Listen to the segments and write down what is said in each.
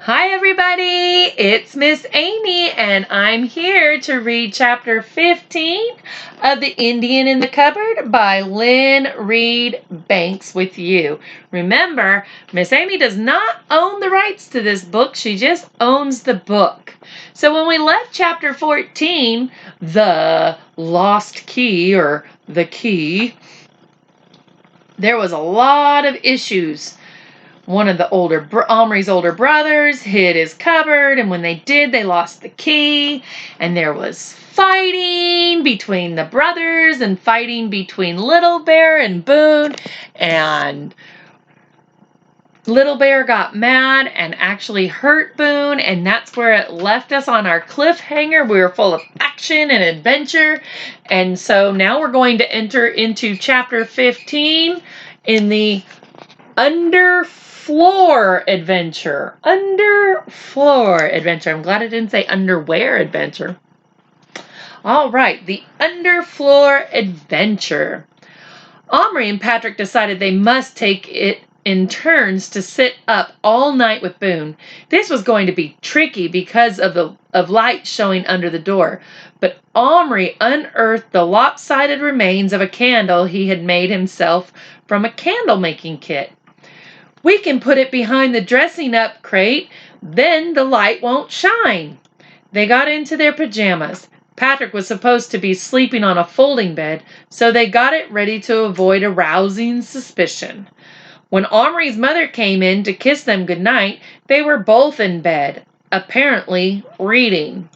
Hi everybody, it's Miss Amy and I'm here to read chapter 15 of The Indian in the Cupboard by Lynne Reid Banks with you. Remember, Miss Amy does not own the rights to this book, she just owns the book. So when we left chapter 14, The Lost Key or The Key, there was a lot of issues. One of the Omri's older brothers hid his cupboard, and when they did, they lost the key, and there was fighting between the brothers and fighting between Little Bear and Boone, and Little Bear got mad and actually hurt Boone, and that's where it left us on our cliffhanger. We were full of action and adventure, and so now we're going to enter into chapter 15 in the Underfloor adventure. Underfloor adventure. I'm glad I didn't say underwear adventure. All right, the underfloor adventure. Omri and Patrick decided they must take it in turns to sit up all night with Boone. This was going to be tricky because of light showing under the door, but Omri unearthed the lopsided remains of a candle he had made himself from a candle making kit. We can put it behind the dressing up crate, then the light won't shine. They got into their pajamas. Patrick was supposed to be sleeping on a folding bed, so they got it ready to avoid arousing suspicion. When Omri's mother came in to kiss them goodnight, they were both in bed, apparently reading.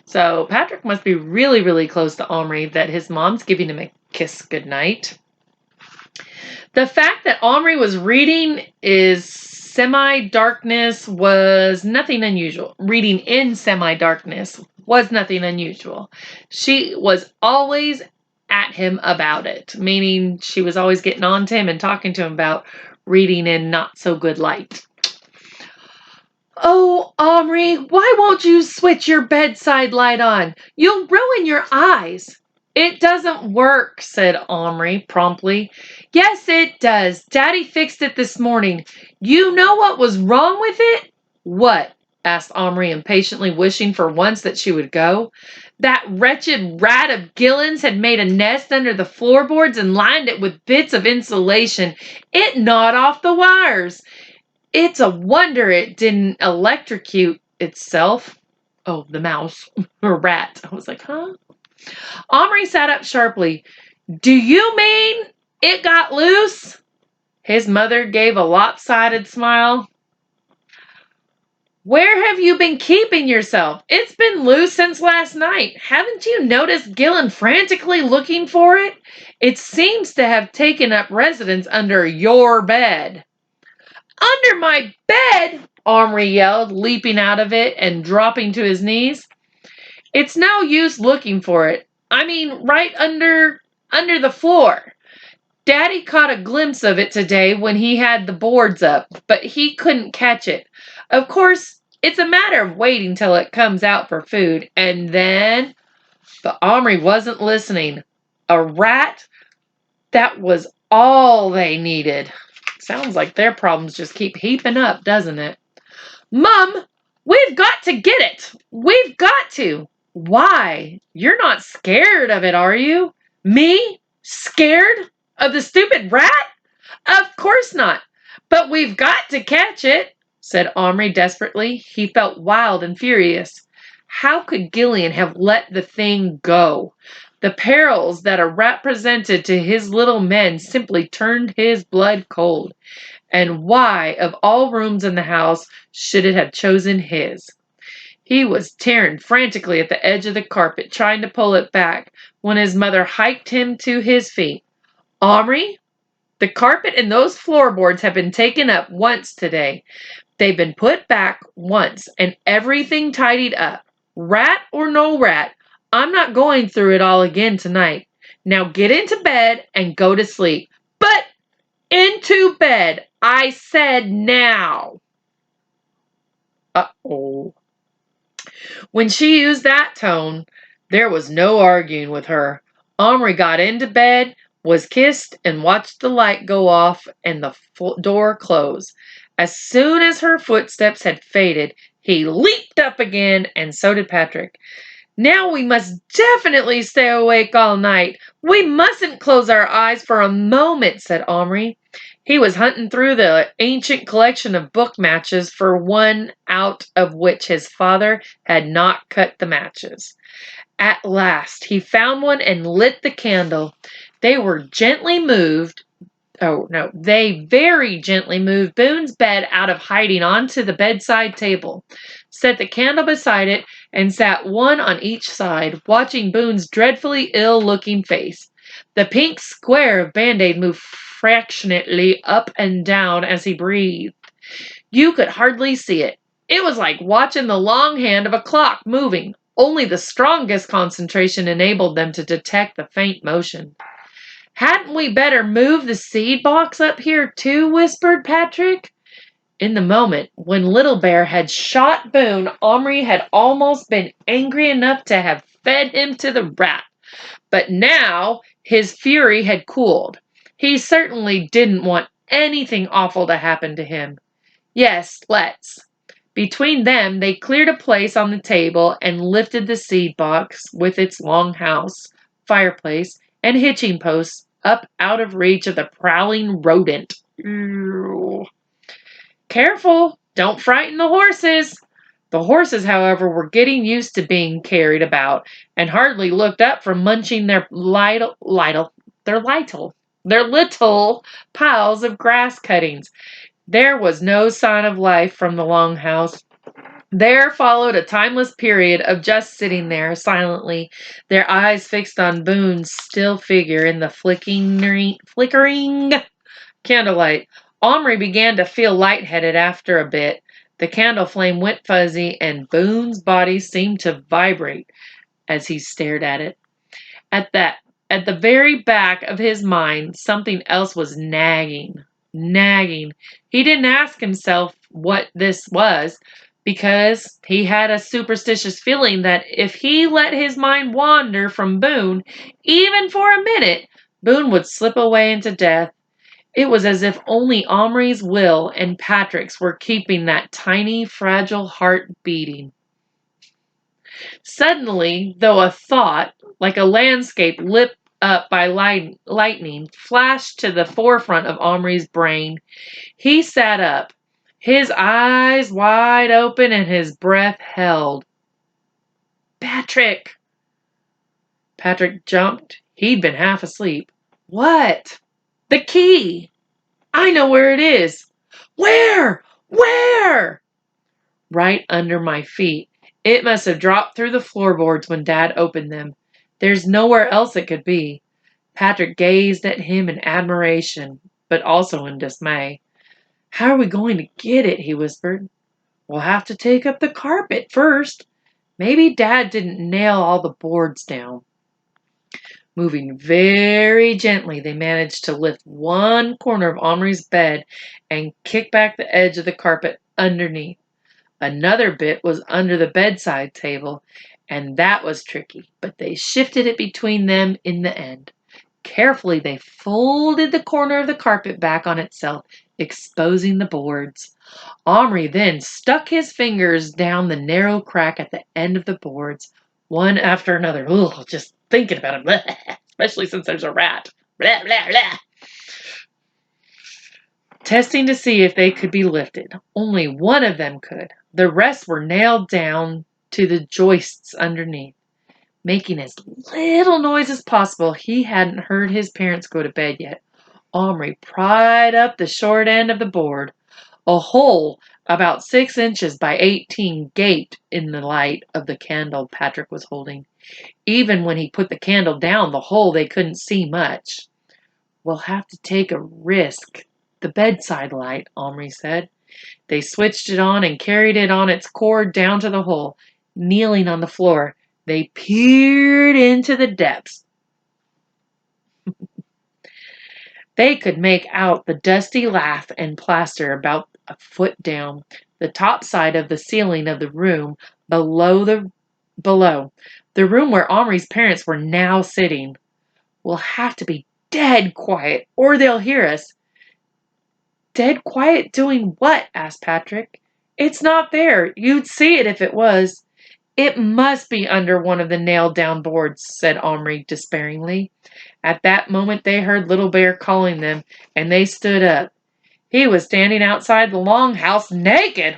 So Patrick must be really, really close to Omri that his mom's giving him a kiss goodnight. The fact that Omri was reading is semi-darkness was nothing unusual. Reading in semi-darkness was nothing unusual. She was always at him about it, meaning she was always getting on to him and talking to him about reading in not so good light. Oh, Omri, why won't you switch your bedside light on? You'll ruin your eyes. It doesn't work, said Omri promptly. Yes, it does. Daddy fixed it this morning. You know what was wrong with it? What? Asked Omri impatiently, wishing for once that she would go. That wretched rat of Gillen's had made a nest under the floorboards and lined it with bits of insulation. It gnawed off the wires. It's a wonder it didn't electrocute itself. Oh, the mouse or rat. I was like, huh? Omri sat up sharply. Do you mean it got loose? His mother gave a lopsided smile. Where have you been keeping yourself? It's been loose since last night. Haven't you noticed Gillen frantically looking for it? It seems to have taken up residence under your bed. Under my bed? Omri yelled, leaping out of it and dropping to his knees. It's no use looking for it. I mean, right under the floor. Daddy caught a glimpse of it today when he had the boards up, but he couldn't catch it. Of course, it's a matter of waiting till it comes out for food, and then... But Omri wasn't listening. A rat? That was all they needed. Sounds like their problems just keep heaping up, doesn't it? Mom, we've got to get it. We've got to. Why? You're not scared of it, are you? Me? Scared? Of the stupid rat? Of course not. But we've got to catch it, said Omri desperately. He felt wild and furious. How could Gillian have let the thing go? The perils that a rat presented to his little men simply turned his blood cold. And why, of all rooms in the house, should it have chosen his? He was tearing frantically at the edge of the carpet, trying to pull it back, when his mother hiked him to his feet. Omri, the carpet and those floorboards have been taken up once today. They've been put back once, and everything tidied up. Rat or no rat, I'm not going through it all again tonight. Now get into bed and go to sleep. But into bed, I said now. Uh-oh. When she used that tone, there was no arguing with her. Omri got into bed, was kissed, and watched the light go off and the door close. As soon as her footsteps had faded, he leaped up again, and so did Patrick. Now we must definitely stay awake all night. We mustn't close our eyes for a moment, said Omri. He was hunting through the ancient collection of book matches for one out of which his father had not cut the matches. At last he found one and lit the candle. They were gently moved. Oh, no, they very gently moved Boone's bed out of hiding onto the bedside table, set the candle beside it, and sat one on each side, watching Boone's dreadfully ill-looking face. The pink square of Band-Aid moved fractionally up and down as he breathed. You could hardly see it. It was like watching the long hand of a clock moving. Only the strongest concentration enabled them to detect the faint motion. Hadn't we better move the seed box up here too? Whispered Patrick. In the moment when Little Bear had shot Boone, Omri had almost been angry enough to have fed him to the rat. But now his fury had cooled. He certainly didn't want anything awful to happen to him. Yes, let's. Between them, they cleared a place on the table and lifted the seed box with its long house, fireplace, and hitching posts up out of reach of the prowling rodent. Ew. Careful, don't frighten the horses. The horses, however, were getting used to being carried about and hardly looked up from munching their little piles of grass cuttings. There was no sign of life from the longhouse. There followed a timeless period of just sitting there silently, their eyes fixed on Boone's still figure in the flickering candlelight. Omri began to feel lightheaded after a bit. The candle flame went fuzzy, and Boone's body seemed to vibrate as he stared at it. At that, at the very back of his mind, something else was nagging. Nagging. He didn't ask himself what this was because he had a superstitious feeling that if he let his mind wander from Boone, even for a minute, Boone would slip away into death. It was as if only Omri's will and Patrick's were keeping that tiny, fragile heart beating. Suddenly, though a thought, like a landscape lit up by lightning, flashed to the forefront of Omri's brain, he sat up, his eyes wide open and his breath held. Patrick! Patrick jumped. He'd been half asleep. What? The key! I know where it is. Where? Where? Right under my feet. It must have dropped through the floorboards when Dad opened them. There's nowhere else it could be. Patrick gazed at him in admiration, but also in dismay. How are we going to get it? He whispered. We'll have to take up the carpet first. Maybe Dad didn't nail all the boards down. Moving very gently, they managed to lift one corner of Omri's bed and kick back the edge of the carpet underneath. Another bit was under the bedside table, and that was tricky, but they shifted it between them in the end. Carefully, they folded the corner of the carpet back on itself, exposing the boards. Omri then stuck his fingers down the narrow crack at the end of the boards, one after another. Ugh, just thinking about it, bleh, especially since there's a rat. Blah, blah, blah. Testing to see if they could be lifted. Only one of them could. The rest were nailed down to the joists underneath. Making as little noise as possible, he hadn't heard his parents go to bed yet. Omri pried up the short end of the board. A hole about 6 inches by 18 gaped in the light of the candle Patrick was holding. Even when he put the candle down the hole, they couldn't see much. We'll have to take a risk. The bedside light, Omri said. They switched it on and carried it on its cord down to the hole. Kneeling on the floor, they peered into the depths. They could make out the dusty lath and plaster about a foot down, the top side of the ceiling of the room below. The room where Omri's parents were now sitting. We'll have to be dead quiet, or they'll hear us. Dead quiet doing what? Asked Patrick. It's not there. You'd see it if it was. It must be under one of the nailed down boards, said Omri despairingly. At that moment they heard Little Bear calling them, and they stood up. He was standing outside the longhouse naked.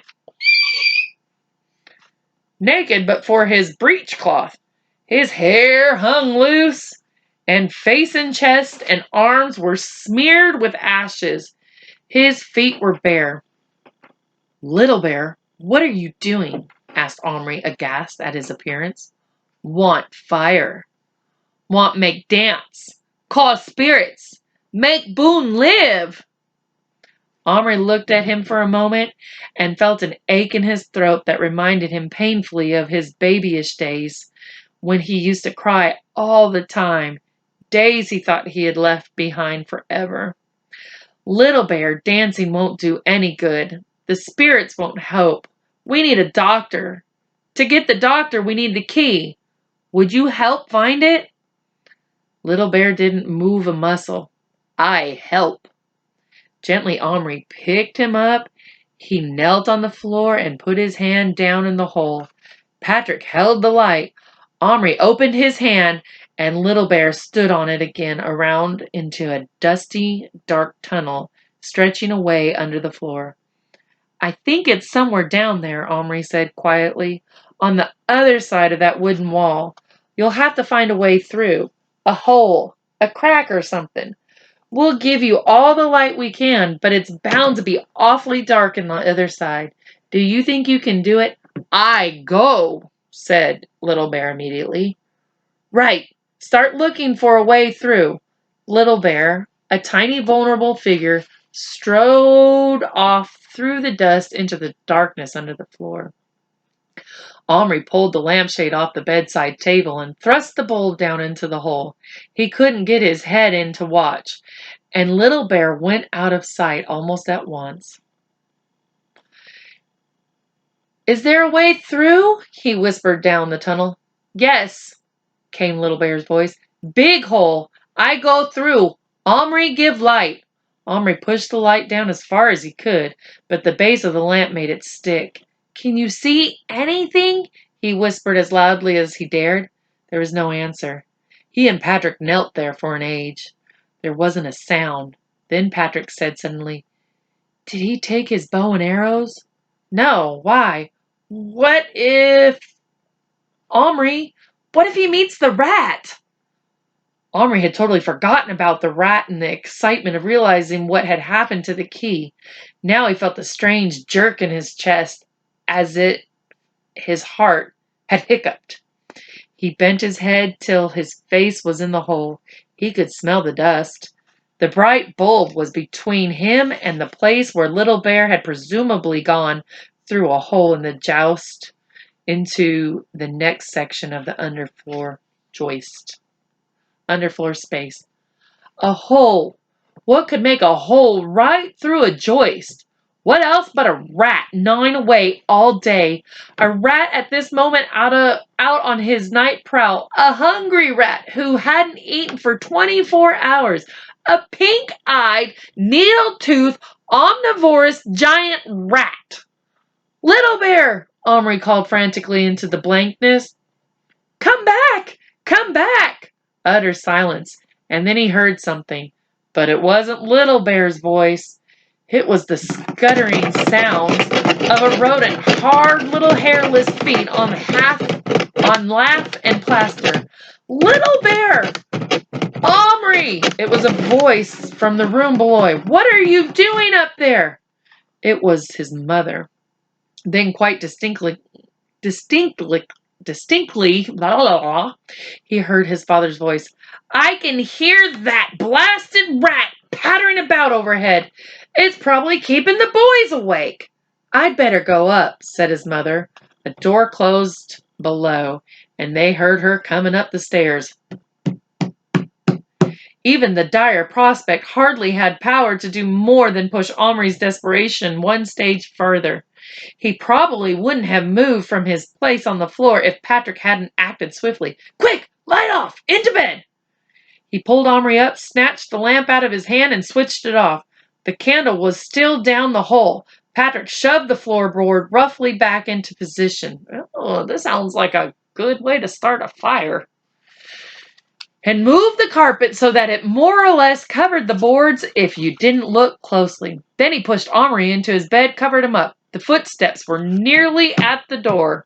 Naked but for his breechcloth. His hair hung loose, and face and chest and arms were smeared with ashes. His feet were bare. Little Bear, what are you doing? Asked Omri, aghast at his appearance. Want fire. Want make dance. Call spirits. Make Boone live. Omri looked at him for a moment and felt an ache in his throat that reminded him painfully of his babyish days when he used to cry all the time, days he thought he had left behind forever. Little Bear, dancing won't do any good. The spirits won't help. We need a doctor. To get the doctor, we need the key. Would you help find it? Little Bear didn't move a muscle. I help. Gently, Omri picked him up. He knelt on the floor and put his hand down in the hole. Patrick held the light. Omri opened his hand, and Little Bear stood on it again around into a dusty, dark tunnel stretching away under the floor. I think it's somewhere down there, Omri said quietly, on the other side of that wooden wall. You'll have to find a way through. A hole, a crack or something. We'll give you all the light we can, but it's bound to be awfully dark on the other side. Do you think you can do it? I go, said Little Bear immediately. Right. Start looking for a way through. Little Bear, a tiny vulnerable figure, strode off through the dust into the darkness under the floor. Omri pulled the lampshade off the bedside table and thrust the bulb down into the hole. He couldn't get his head in to watch, and Little Bear went out of sight almost at once. Is there a way through? He whispered down the tunnel. Yes, came Little Bear's voice. Big hole. I go through. Omri give light. Omri pushed the light down as far as he could, but the base of the lamp made it stick. Can you see anything? He whispered as loudly as he dared. There was no answer. He and Patrick knelt there for an age. There wasn't a sound. Then Patrick said suddenly, Did he take his bow and arrows? No. Why? What if... Omri, what if he meets the rat? Omri had totally forgotten about the rat in the excitement of realizing what had happened to the key. Now he felt a strange jerk in his chest, as his heart had hiccuped. He bent his head till his face was in the hole. He could smell the dust. The bright bulb was between him and the place where Little Bear had presumably gone through a hole in the joust into the next section of the underfloor space. A hole. What could make a hole right through a joist? What else but a rat gnawing away all day? A rat at this moment out on his night prowl. A hungry rat who hadn't eaten for 24 hours. A pink-eyed, needle-toothed, omnivorous giant rat. Little Bear, Omri called frantically into the blankness. Come back! Come back! Utter silence, and then he heard something. But it wasn't Little Bear's voice. It was the scuttering sounds of a rodent, hard little hairless feet on lath and plaster. Little Bear! Omri! It was a voice from the room below. What are you doing up there? It was his mother. Then quite distinctly, blah, blah, blah, he heard his father's voice. I can hear that blasted rat pattering about overhead. It's probably keeping the boys awake. I'd better go up, said his mother. A door closed below, and they heard her coming up the stairs. Even the dire prospect hardly had power to do more than push Omri's desperation one stage further. He probably wouldn't have moved from his place on the floor if Patrick hadn't acted swiftly. Quick! Light off! Into bed! He pulled Omri up, snatched the lamp out of his hand, and switched it off. The candle was still down the hole. Patrick shoved the floorboard roughly back into position. Oh, this sounds like a good way to start a fire. And moved the carpet so that it more or less covered the boards if you didn't look closely. Then he pushed Omri into his bed, covered him up. The footsteps were nearly at the door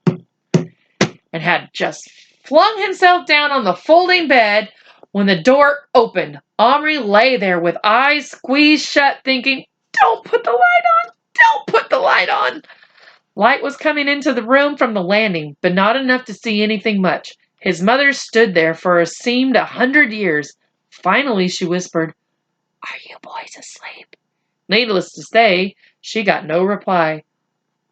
and had just flung himself down on the folding bed when the door opened. Omri lay there with eyes squeezed shut, thinking, "Don't put the light on! Don't put the light on!" Light was coming into the room from the landing, but not enough to see anything much. His mother stood there for a seemed 100 years. Finally, she whispered, "Are you boys asleep?" Needless to say, she got no reply.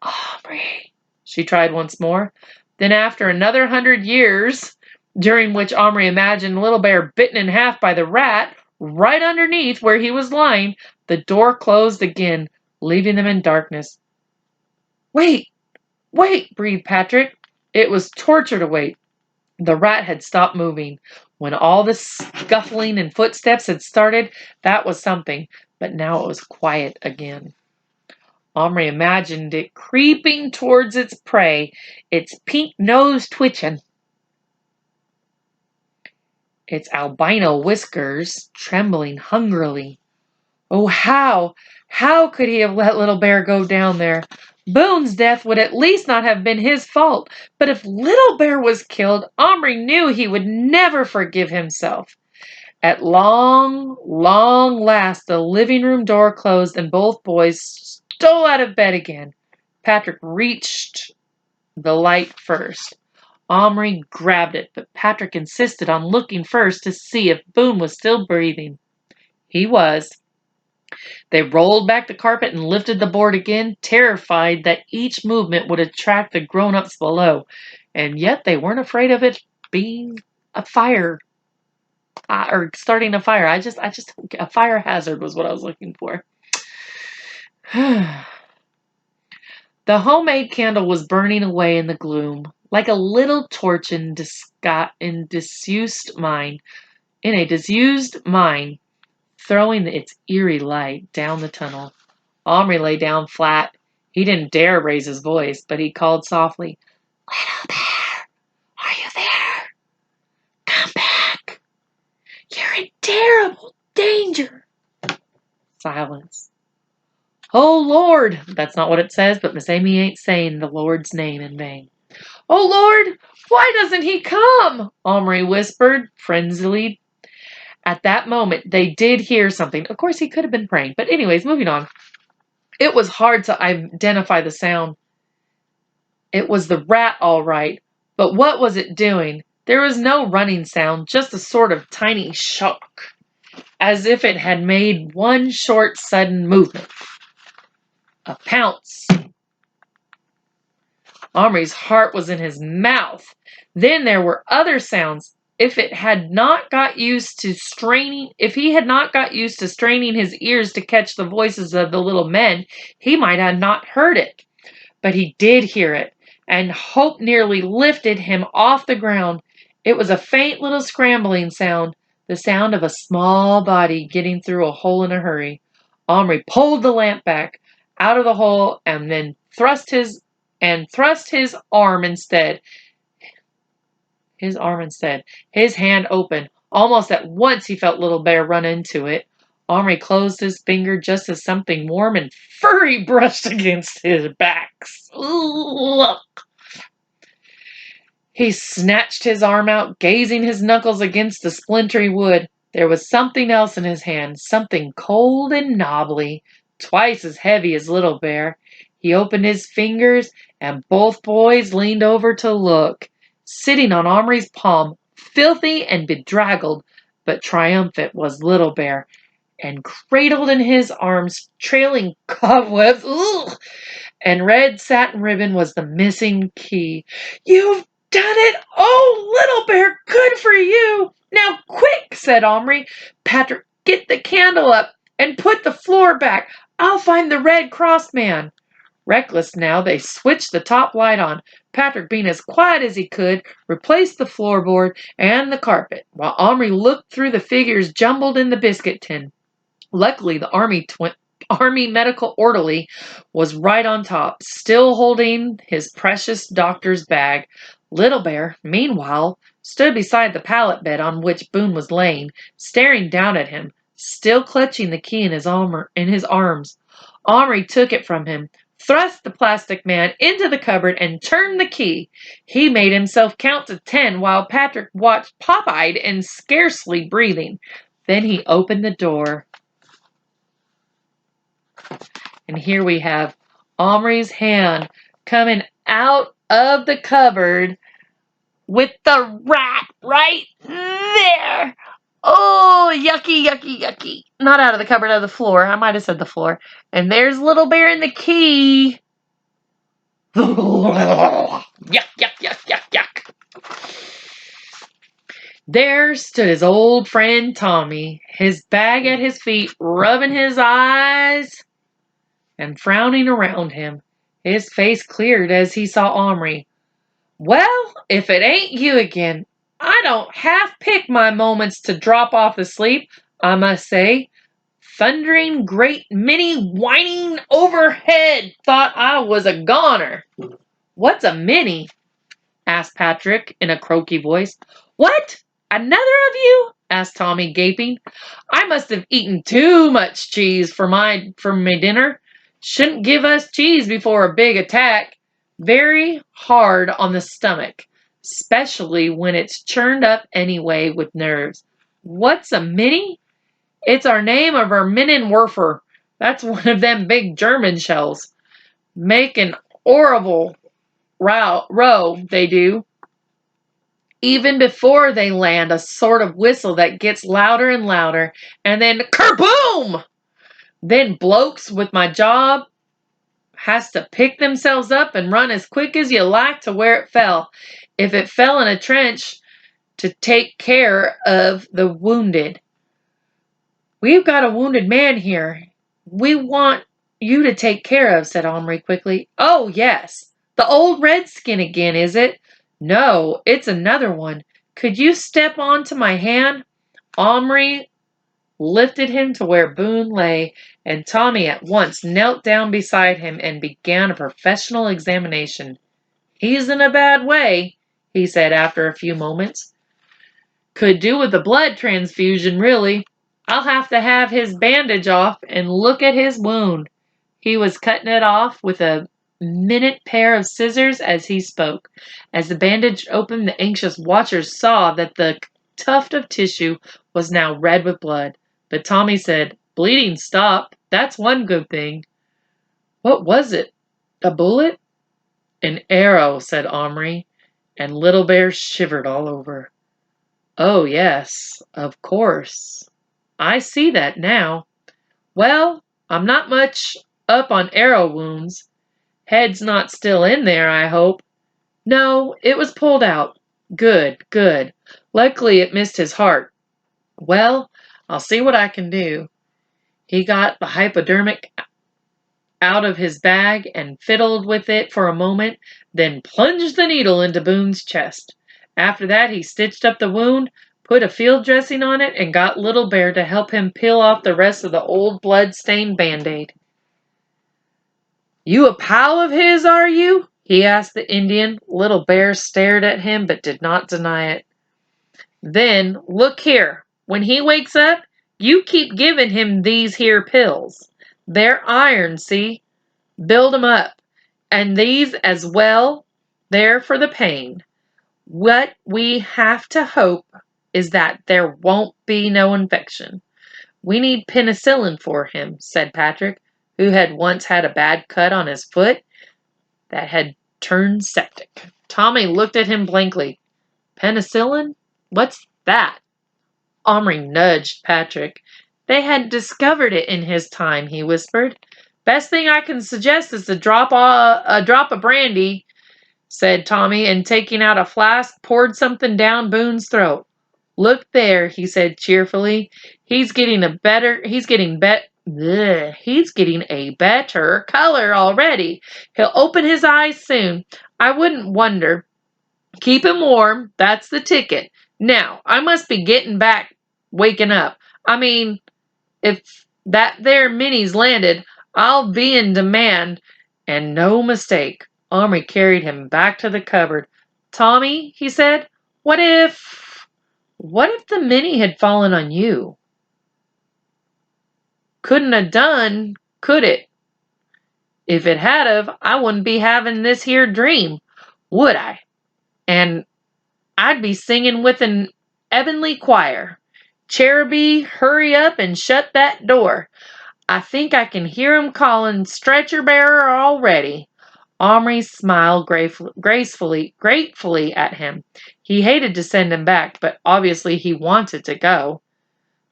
"Omri," she tried once more. Then after another 100 years, during which Omri imagined Little Bear bitten in half by the rat, right underneath where he was lying, the door closed again, leaving them in darkness. "Wait, wait," breathed Patrick. It was torture to wait. The rat had stopped moving. When all the scuffling and footsteps had started, that was something, but now it was quiet again. Omri imagined it creeping towards its prey, its pink nose twitching, its albino whiskers trembling hungrily. Oh, how could he have let Little Bear go down there? Boone's death would at least not have been his fault, but if Little Bear was killed, Omri knew he would never forgive himself. At long last, the living room door closed and both boys stole out of bed again. Patrick reached the light first. Omri grabbed it, but Patrick insisted on looking first to see if Boone was still breathing. He was. They rolled back the carpet and lifted the board again, terrified that each movement would attract the grown-ups below, and yet they weren't afraid of it being a fire. Or starting a fire. A fire hazard was what I was looking for. The homemade candle was burning away in the gloom, like a little torch in a disused mind, throwing its eerie light down the tunnel. Omri lay down flat. He didn't dare raise his voice, but he called softly, "Little Bear, are you there? Come back. You're in terrible danger." Silence. "Oh, Lord!" That's not what it says, but Miss Amy ain't saying the Lord's name in vain. "Oh, Lord, why doesn't he come?" Omri whispered, frenziedly. At that moment, they did hear something. Of course, he could have been praying. But anyways, moving on. It was hard to identify the sound. It was the rat, all right. But what was it doing? There was no running sound, just a sort of tiny shock, as if it had made one short, sudden movement. A pounce. Omri's heart was in his mouth. Then there were other sounds. If he had not got used to straining his ears to catch the voices of the little men, he might have not heard it. But he did hear it, and hope nearly lifted him off the ground. It was a faint little scrambling sound, the sound of a small body getting through a hole in a hurry. Omri pulled the lamp back out of the hole and then thrust his arm instead. His hand opened. Almost at once he felt Little Bear run into it. Omri closed his finger just as something warm and furry brushed against his back. Ugh. He snatched his arm out, gazing his knuckles against the splintery wood. There was something else in his hand, something cold and knobbly, twice as heavy as Little Bear. He opened his fingers, and both boys leaned over to look. Sitting on Omri's palm, filthy and bedraggled, but triumphant, was Little Bear, and cradled in his arms, trailing cobwebs, and red satin ribbon was the missing key. "You've done it! Oh, Little Bear, good for you! Now quick," said Omri. "Patrick, get the candle up and put the floor back. I'll find the Red Cross man." Reckless now, they switched the top light on. Patrick, being as quiet as he could, replaced the floorboard and the carpet, while Omri looked through the figures jumbled in the biscuit tin. Luckily, the Army medical orderly was right on top, still holding his precious doctor's bag. Little Bear, meanwhile, stood beside the pallet bed on which Boone was laying, staring down at him, still clutching the key in his arms. Omri took it from him, thrust the plastic man into the cupboard, and turned the key. He made himself count to 10 while Patrick watched pop-eyed and scarcely breathing. Then he opened the door. And here we have Omri's hand coming out of the cupboard with the rat right there. Oh, yucky, yucky, yucky. Not out of the cupboard, out of the floor. I might have said the floor. And there's Little Bear and the key. Yuck, yuck, yuck, yuck, yuck. There stood his old friend Tommy, his bag at his feet, rubbing his eyes and frowning around him. His face cleared as he saw Omri. Well, if it ain't you again, I don't half pick my moments to drop off to sleep, I must say. Thundering great many whining overhead thought I was a goner. What's a mini? Asked Patrick in a croaky voice. What? Another of you? Asked Tommy, gaping. I must have eaten too much cheese for my dinner. Shouldn't give us cheese before a big attack. Very hard on the stomach, especially when it's churned up anyway with nerves. What's a mini? It's our name of our Minnenwerfer. That's one of them big German shells. Make an horrible row, they do. Even before they land, a sort of whistle that gets louder and louder, and then kerboom! Then blokes with my job has to pick themselves up and run as quick as you like to where it fell. If it fell in a trench, to take care of the wounded. We've got a wounded man here. We want you to take care of, said Omri quickly. Oh, yes. The old redskin again, is it? No, it's another one. Could you step onto my hand? Omri lifted him to where Boone lay, and Tommy at once knelt down beside him and began a professional examination. He's in a bad way, he said after a few moments. Could do with a blood transfusion, really. I'll have his bandage off and look at his wound. He was cutting it off with a minute pair of scissors as he spoke. As the bandage opened, the anxious watchers saw that the tuft of tissue was now red with blood. But Tommy said, Bleeding stopped. That's one good thing. What was it? A bullet? An arrow, said Omri, and Little Bear shivered all over. Oh, yes, of course. I see that now. Well, I'm not much up on arrow wounds. Head's not still in there, I hope. No, it was pulled out. Good, good. Luckily it missed his heart. Well, I'll see what I can do. He got the hypodermic out of his bag and fiddled with it for a moment, then plunged the needle into Boone's chest. After that, he stitched up the wound, put a field dressing on it, and got Little Bear to help him peel off the rest of the old blood-stained Band-Aid. You a pal of his, are you? He asked the Indian. Little Bear stared at him but did not deny it. Then, look here. When he wakes up, you keep giving him these here pills. They're iron, see? Build 'em up. And these as well, they're for the pain. What we have to hope is that there won't be no infection. We need penicillin for him, said Patrick, who had once had a bad cut on his foot that had turned septic. Tommy looked at him blankly. Penicillin? What's that? Omri nudged Patrick. They hadn't discovered it in his time, he whispered. Best thing I can suggest is to drop a drop of brandy, said Tommy, and taking out a flask, poured something down Boone's throat. Look there, he said cheerfully. He's getting a better color already. He'll open his eyes soon. I wouldn't wonder. Keep him warm, that's the ticket. Now, I must be waking up. I mean, if that there Minnie's landed, I'll be in demand, and no mistake. Omri carried him back to the cupboard. Tommy, he said, what if the Minnie had fallen on you? Couldn't have done, could it? If it had of, I wouldn't be having this here dream, would I? And I'd be singing with an heavenly choir. Cheruby, hurry up and shut that door. I think I can hear him calling stretcher bearer already. Omri smiled gratefully at him. He hated to send him back, but obviously he wanted to go.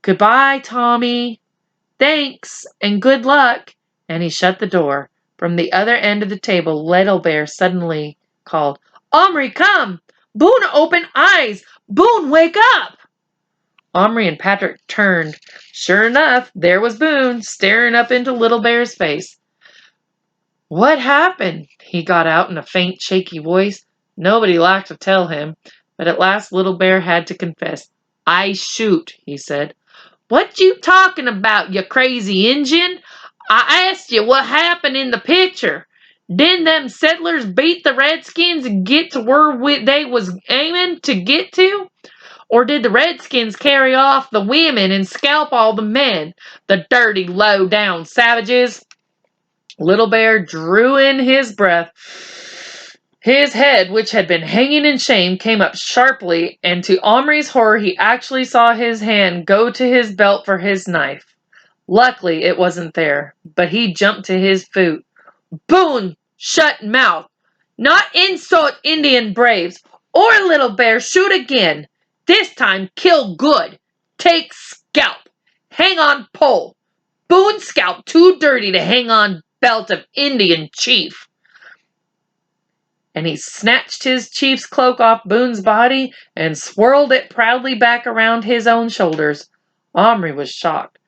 Goodbye, Tommy. Thanks, and good luck. And he shut the door. From the other end of the table, Little Bear suddenly called, Omri, come! Boone, open eyes! Boone, wake up! Omri and Patrick turned. Sure enough, there was Boone, staring up into Little Bear's face. What happened? He got out in a faint, shaky voice. Nobody liked to tell him, but at last Little Bear had to confess. I shoot, he said. What you talking about, you crazy Injun? I asked you what happened in the picture. Didn't them settlers beat the Redskins and get to where they was aiming to get to? Or did the Redskins carry off the women and scalp all the men? The dirty, low-down savages. Little Bear drew in his breath. His head, which had been hanging in shame, came up sharply, and to Omri's horror he actually saw his hand go to his belt for his knife. Luckily, it wasn't there, but he jumped to his feet. Boone, shut mouth! Not insult Indian braves! Or Little Bear, shoot again! This time, kill good! Take scalp! Hang on pole! Boone scalp too dirty to hang on belt of Indian chief. And he snatched his chief's cloak off Boone's body and swirled it proudly back around his own shoulders. Omri was shocked,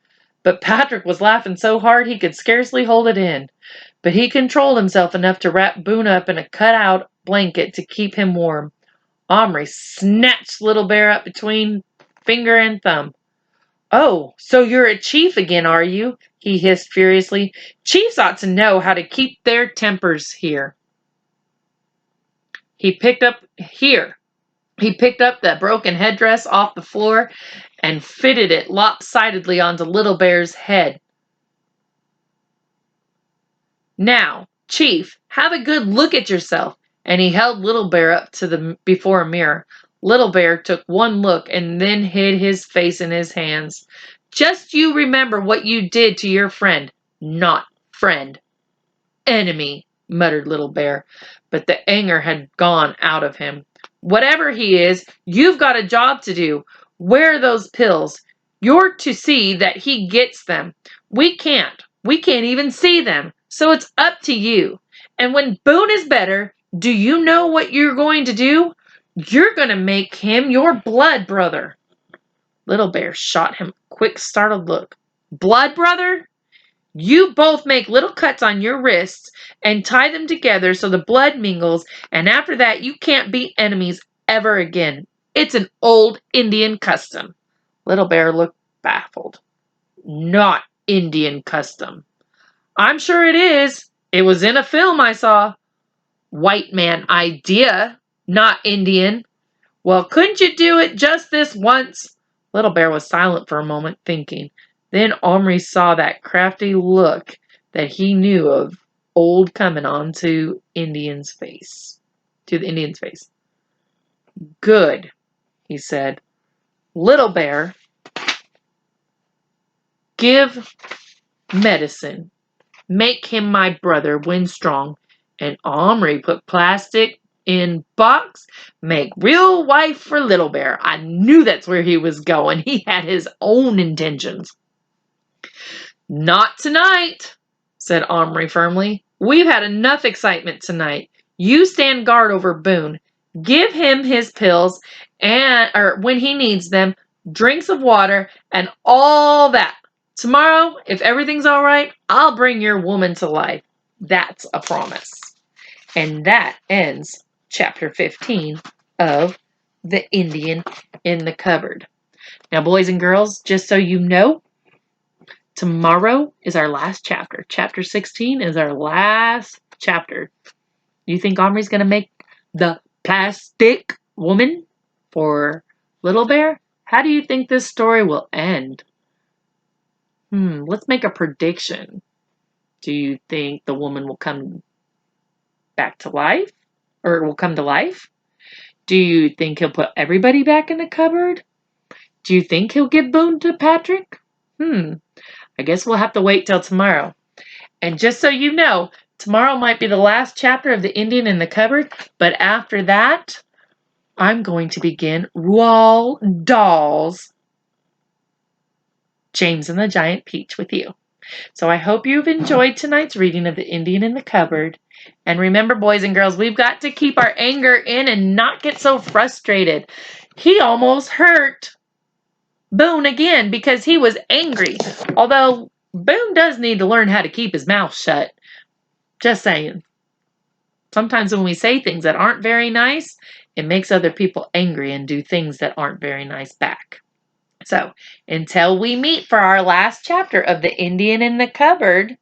but Patrick was laughing so hard he could scarcely hold it in. But he controlled himself enough to wrap Boone up in a cut-out blanket to keep him warm. Omri snatched Little Bear up between finger and thumb. Oh, so you're a chief again, are you? He hissed furiously. Chiefs ought to know how to keep their tempers here. He picked up the broken headdress off the floor and fitted it lopsidedly onto Little Bear's head. Now, Chief, have a good look at yourself. And he held Little Bear up before a mirror. Little Bear took one look and then hid his face in his hands. Just you remember what you did to your friend. Not friend. Enemy, muttered Little Bear, but the anger had gone out of him. Whatever he is, you've got a job to do. Where are those pills? You're to see that he gets them. We can't. We can't even see them. So it's up to you. And when Boone is better, do you know what you're going to do? You're going to make him your blood brother. Little Bear shot him a quick, startled look. Blood brother? You both make little cuts on your wrists and tie them together so the blood mingles, and after that you can't be enemies ever again. It's an old Indian custom. Little Bear looked baffled. Not Indian custom. I'm sure it is. It was in a film I saw. White man idea, not Indian. Well, couldn't you do it just this once? Little Bear was silent for a moment, thinking. Then Omri saw that crafty look that he knew of old coming on to the Indian's face. Good, he said. Little Bear, give medicine. Make him my brother when strong. And Omri put plastic in box. Make real wife for Little Bear. I knew that's where he was going. He had his own intentions. Not tonight, said Omri firmly. We've had enough excitement tonight. You stand guard over Boone. Give him his pills or when he needs them, drinks of water, and all that. Tomorrow, if everything's all right, I'll bring your woman to life. That's a promise. And that ends chapter 15 of The Indian in the Cupboard. Now, boys and girls, just so you know, Tomorrow is our last chapter. Chapter 16 is our last chapter. You think Omri's going to make the plastic woman for Little Bear? How do you think this story will end? Let's make a prediction. Do you think the woman will come back to life? Or will come to life? Do you think he'll put everybody back in the cupboard? Do you think he'll give Boone to Patrick? I guess we'll have to wait till tomorrow. And just so you know, tomorrow might be the last chapter of The Indian in the Cupboard, but after that, I'm going to begin Roald Dahl's James and the Giant Peach with you. So I hope you've enjoyed tonight's reading of The Indian in the Cupboard. And remember, boys and girls, we've got to keep our anger in and not get so frustrated. He almost hurt Boone again because he was angry. Although Boone does need to learn how to keep his mouth shut. Just saying. Sometimes when we say things that aren't very nice, it makes other people angry and do things that aren't very nice back. So, until we meet for our last chapter of The Indian in the Cupboard,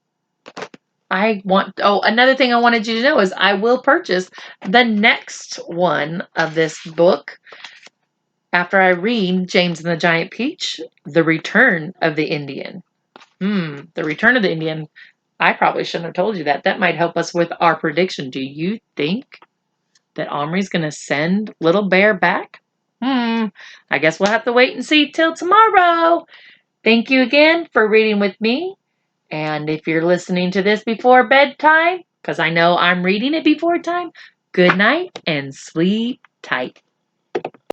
another thing I wanted you to know is I will purchase the next one of this book after I read James and the Giant Peach, The Return of the Indian. The Return of the Indian. I probably shouldn't have told you that. That might help us with our prediction. Do you think that Omri's going to send Little Bear back? I guess we'll have to wait and see till tomorrow. Thank you again for reading with me. And if you're listening to this before bedtime, because I know I'm reading it before time, good night and sleep tight.